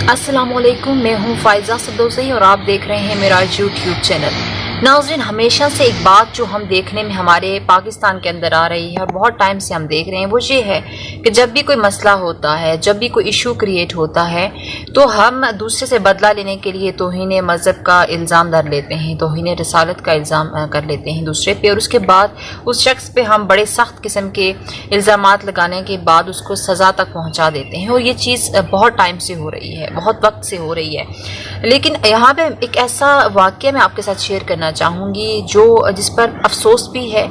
अस्सलाम वालेकुम, मैं हूँ फ़ाइज़ा सदोसी और आप देख रहे हैं मेरा यूट्यूब चैनल। नाज़रीन, हमेशा से एक बात जो हम देखने में हमारे पाकिस्तान के अंदर आ रही है और बहुत टाइम से हम देख रहे हैं वो ये है कि जब भी कोई मसला होता है, जब भी कोई इशू क्रिएट होता है तो हम दूसरे से बदला लेने के लिए तौहीन मज़हब का इल्ज़ाम धर लेते हैं, तौहीन रसालत का इल्ज़ाम कर लेते हैं दूसरे पे, और उसके बाद उस शख्स पे हम बड़े सख्त किस्म के इल्ज़ामात लगाने के बाद उसको सज़ा तक पहुँचा देते हैं। और ये चीज़ बहुत टाइम से हो रही है, बहुत वक्त से हो रही है। लेकिन यहाँ पे एक ऐसा वाक़या मैं आपके साथ शेयर करना चाहूँगी जो जिस पर अफसोस भी है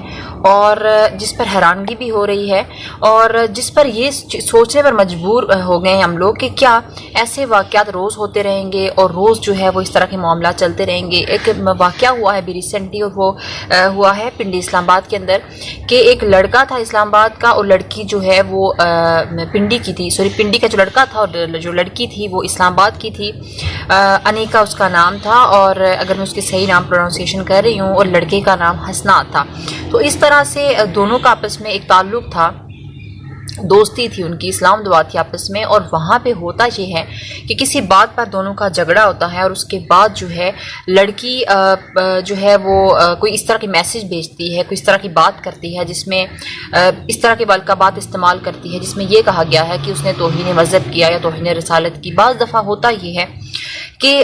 और जिस पर हैरानगी भी हो रही है और जिस पर ये सोचने पर मजबूर हो गए हैं हम लोग कि क्या ऐसे वाक़यात रोज़ होते रहेंगे और रोज़ जो है वो इस तरह के मामला चलते रहेंगे। एक वाक़या हुआ है अभी रिसेंटली और वो हुआ है पिंडी इस्लामाबाद के अंदर कि एक लड़का था इस्लामाबाद का और लड़की जो है वो पिंडी की थी, सॉरी पिंडी का जो लड़का था और जो लड़की थी वो इस्लामाबाद की थी। अनीका उसका नाम था और अगर मैं उसके सही नाम प्रोनाउंसिएशन कर रही हूँ, और लड़के का नाम हसना था। तो इस तरह से दोनों का आपस में एक ताल्लुक़ था, दोस्ती थी उनकी, इस्लाम दुआ थी आपस में। और वहाँ पे होता ये है कि किसी बात पर दोनों का झगड़ा होता है और उसके बाद जो है लड़की जो है वो कोई इस तरह के मैसेज भेजती है, कोई इस तरह की बात करती है जिसमें इस तरह के बात इस्तेमाल करती है जिसमें ये कहा गया है कि उसने तौहीन मज़हब किया या तौहीन रसालत की। बाज़ दफ़ा होता ये है कि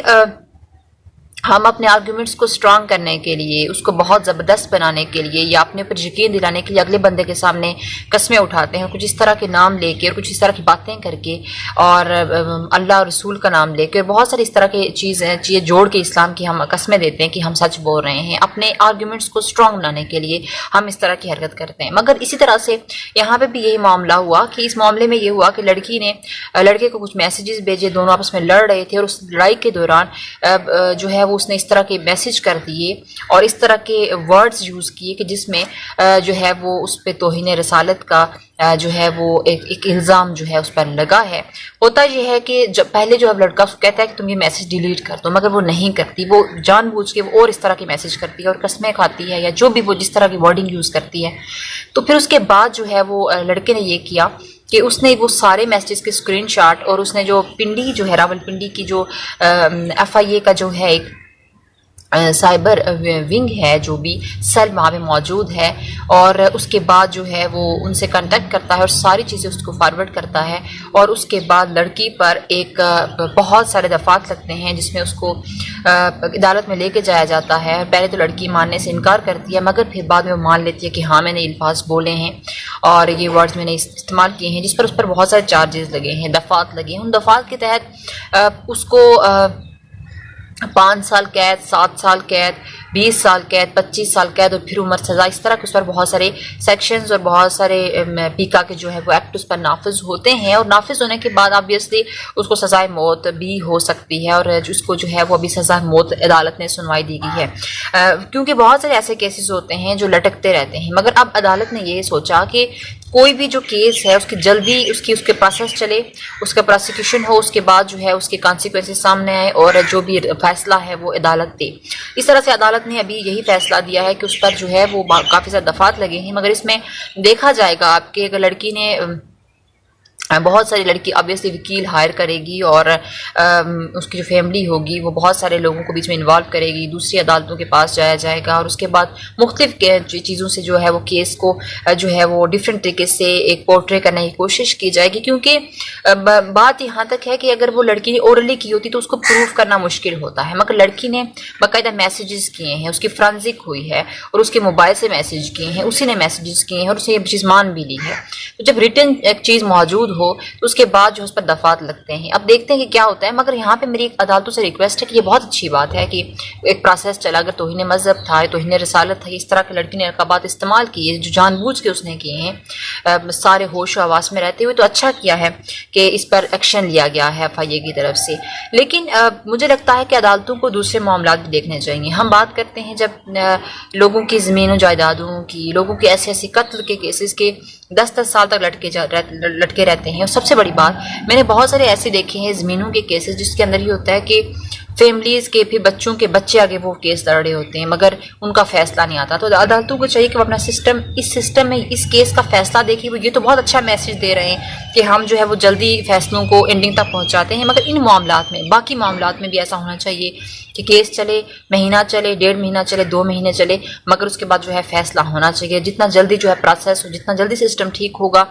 हम अपने आर्गूमेंट्स को स्ट्रांग करने के लिए, उसको बहुत ज़बरदस्त बनाने के लिए या अपने ऊपर यकीन दिलाने के लिए अगले बंदे के सामने कस्में उठाते हैं, कुछ इस तरह के नाम लेके और कुछ इस तरह की बातें करके और अल्लाह और रसूल का नाम लेके बहुत सारी इस तरह की चीज़ें जोड़ के इस्लाम की हम कस्में देते हैं कि हम सच बोल रहे हैं। अपने आर्गूमेंट्स को स्ट्रांग बनाने के लिए हम इस तरह की हरकत करते हैं। मगर इसी तरह से यहाँ पर भी यही मामला हुआ कि इस मामले में ये हुआ कि लड़की ने लड़के को कुछ मैसेजेस भेजे, दोनों आपस में लड़ रहे थे और उस लड़ाई के दौरान जो है उसने इस तरह के मैसेज कर दिए और इस तरह के वर्ड्स यूज़ किए कि जिसमें जो है वो उस पर तौहीन रसालत का जो है वो एक इल्ज़ाम जो है उस पर लगा है। होता ये है कि जब पहले जो है लड़का उसको कहता है कि तुम ये मैसेज डिलीट कर दो, मगर वो नहीं करती, वो जानबूझ के और इस तरह के मैसेज करती है और कस्में खाती है या जो भी वो जिस तरह की वर्डिंग यूज़ करती है। तो फिर उसके बाद जो है वो लड़के ने ये किया कि उसने वो सारे मैसेजेस के स्क्रीनशॉट और उसने जो पिंडी जो है रावलपिंडी की जो FIA का जो है एक साइबर विंग है, जो भी सेल वहाँ पे मौजूद है, और उसके बाद जो है वो उनसे कांटेक्ट करता है और सारी चीज़ें उसको फॉरवर्ड करता है। और उसके बाद लड़की पर एक बहुत सारे दफ़ात लगते हैं जिसमें उसको अदालत में लेके जाया जाता है। पहले तो लड़की मानने से इनकार करती है, मगर फिर बाद में वो मान लेती है कि हाँ मैंने अल्फाज बोले हैं और ये वर्ड्स मैंने इस्तेमाल किए हैं, जिस पर उस पर बहुत सारे चार्जेस लगे हैं, दफ़ात लगे हैं। उन दफ़ात के तहत उसको 5 साल कैद, 7 साल कैद, 20 साल कैद, 25 साल कैद और फिर उम्र सज़ा, इस तरह के उस पर बहुत सारे सेक्शंस और बहुत सारे पीका के जो है वो एक्ट उस पर नाफिज होते हैं। और नाफिज होने के बाद ऑब्वियसली उसको सज़ाए मौत भी हो सकती है और उसको जो है वो अभी सज़ाए मौत अदालत ने सुनवाई दी गई है, क्योंकि बहुत सारे ऐसे केसेस होते हैं जो लटकते रहते हैं। मगर अब अदालत ने ये सोचा कि कोई भी जो केस है उसकी जल्दी उसके प्रोसेस चले, उसका प्रोसिक्यूशन हो, उसके बाद जो है उसके कॉन्सिक्वेंसेस सामने आए और जो भी फैसला है वो अदालत दे। इस तरह से अदालत ने अभी यही फैसला दिया है कि उस पर जो है वो काफ़ी ज़्यादा दफ़ात लगे हैं। मगर इसमें देखा जाएगा आपके अगर लड़की ने बहुत सारी लड़की ऑब्वियसली वकील हायर करेगी और उसकी जो फैमिली होगी वो बहुत सारे लोगों को बीच में इन्वॉल्व करेगी, दूसरी अदालतों के पास जाया जाएगा और उसके बाद मुख्तलिफ चीज़ों से जो है वो केस को जो है वो डिफरेंट तरीके से एक पोर्ट्रे करने की कोशिश की जाएगी। क्योंकि बात यहाँ तक है कि अगर वो लड़की ने ओरली की होती तो उसको प्रूव करना मुश्किल होता है, मगर लड़की ने बाकायदा मैसेजेस किए हैं, उसकी फ्रांजिक हुई है और उसके मोबाइल से मैसेज किए हैं, उसी ने मैसेजेस किए हैं और उसे ये चीज़ मान भी ली है। तो जब रिटर्न एक चीज़ मौजूद हो तो उसके बाद जो उस पर दफात लगते हैं। अब देखते हैं कि क्या होता है। मगर यहाँ पे मेरी अदालतों से रिक्वेस्ट है कि ये बहुत अच्छी बात है कि एक प्रोसेस चला, अगर तौहीन मज़हब था, तौहीन रसालत था, इस तरह की लड़की ने अलक़ाबात इस्तेमाल किए जो जानबूझ के उसने किए हैं सारे होश आवास में रहते हुए, तो अच्छा किया है कि इस पर एक्शन लिया गया है FIA की तरफ से। लेकिन मुझे लगता है कि अदालतों को दूसरे मामला भी देखने चाहिए। हम बात करते हैं जब लोगों की ज़मीनों जायदादों की, लोगों के ऐसे ऐसे कत्ल के केसेस के 10-10 साल तक लटके रहते हैं। और सबसे बड़ी बात, मैंने बहुत सारे ऐसे देखे हैं ज़मीनों के केसेस जिसके अंदर ये होता है कि फैमिलीज़ के फिर बच्चों के बच्चे आगे वो केस लड़ रहे होते हैं मगर उनका फैसला नहीं आता। तो अदालतों को चाहिए कि वो अपना सिस्टम में इस केस का फैसला देखें। वो ये तो बहुत अच्छा मैसेज दे रहे हैं कि हम जो है वो जल्दी फैसलों को एंडिंग तक पहुंचाते हैं, मगर इन मामलात में, बाकी मामलात में भी ऐसा होना चाहिए कि केस चले, महीना चले, 1.5 महीना चले, 2 महीने चले, मगर उसके बाद जो है फैसला होना चाहिए। जितना जल्दी जो है प्रोसेस हो, जितना जल्दी सिस्टम ठीक होगा,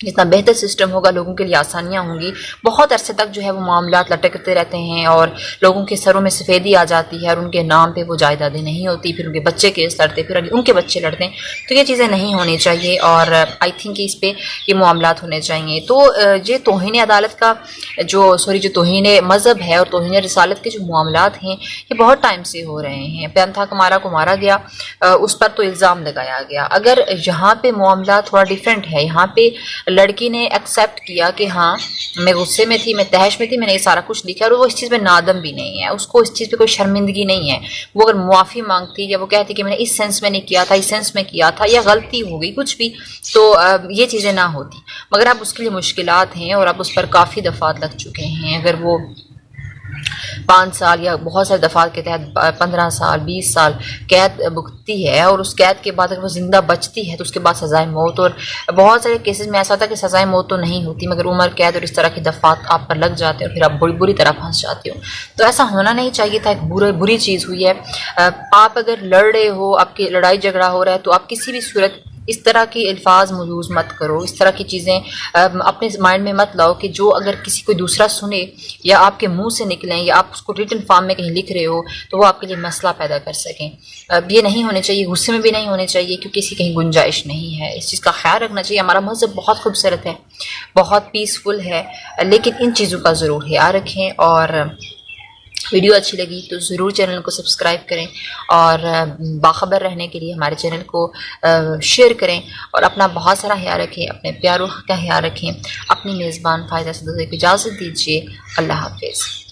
जितना बेहतर सिस्टम होगा, लोगों के लिए आसानियाँ होंगी। बहुत अरसे तक जो है वो मामलात लटकते रहते हैं और लोगों के सरों में सफ़ेदी आ जाती है और उनके नाम पे वो जायदादें नहीं होती, फिर उनके बच्चे केस लड़ते, फिर उनके बच्चे लड़ते हैं। तो ये चीज़ें नहीं होनी चाहिए और आई थिंक इस पे ये मामलात होने चाहिए। तो ये तौहीन अदालत का जो तौहीन मज़हब है और तौहीन रिसालत के जो मामलात हैं ये बहुत टाइम से हो रहे हैं। पैंथा कमारा को मारा गया, उस पर तो इल्ज़ाम लगाया गया। अगर यहाँ पे मामला थोड़ा डिफरेंट है, यहाँ पे लड़की ने एक्सेप्ट किया कि हाँ मैं गुस्से में थी, मैं तहश में थी, मैंने ये सारा कुछ लिखा, और वो इस चीज़ में नादम भी नहीं है, उसको इस चीज़ पे कोई शर्मिंदगी नहीं है। वो अगर मुआफ़ी मांगती या वो कहती कि मैंने इस सेंस में नहीं किया था, इस सेंस में किया था, या गलती हो गई कुछ भी, तो ये चीज़ें ना होती। मगर अब उसके लिए मुश्किलात हैं और अब उस पर काफ़ी दफ़ात लग चुके हैं। अगर वो 5 साल या बहुत सारे दफ़ात के तहत 15 साल 20 साल कैद भुगतती है और उस कैद के बाद अगर वो ज़िंदा बचती है तो उसके बाद सज़ाए मौत, और बहुत सारे केसेस में ऐसा होता है कि सज़ाए मौत तो नहीं होती मगर उम्र कैद और इस तरह के दफ़ात आप पर लग जाते हैं और फिर आप बुरी तरह फंस जाते हो। तो ऐसा होना नहीं चाहिए था, एक बुरी चीज़ हुई है। आप अगर लड़ रहे हो, आपकी लड़ाई झगड़ा हो रहा है, तो आप किसी भी सूरत इस तरह की अल्फाज यूज़ मत करो, इस तरह की चीज़ें अपने माइंड में मत लाओ कि जो अगर किसी कोई दूसरा सुने या आपके मुंह से निकलें या आप उसको रिटन फॉर्म में कहीं लिख रहे हो तो वो आपके लिए मसला पैदा कर सकें। ये नहीं होने चाहिए, गुस्से में भी नहीं होने चाहिए क्योंकि इसकी कहीं गुंजाइश नहीं है। इस चीज़ का ख्याल रखना चाहिए। हमारा मज़हब बहुत खूबसूरत है, बहुत पीसफुल है, लेकिन इन चीज़ों का ज़रूर ख्याल रखें। और वीडियो अच्छी लगी तो ज़रूर चैनल को सब्सक्राइब करें और बाखबर रहने के लिए हमारे चैनल को शेयर करें और अपना बहुत सारा ख्याल रखें, अपने प्यारों का ख्याल रखें। अपनी मेज़बान फ़ायदा सदूर को इजाज़त दीजिए। अल्लाह हाफ़िज़।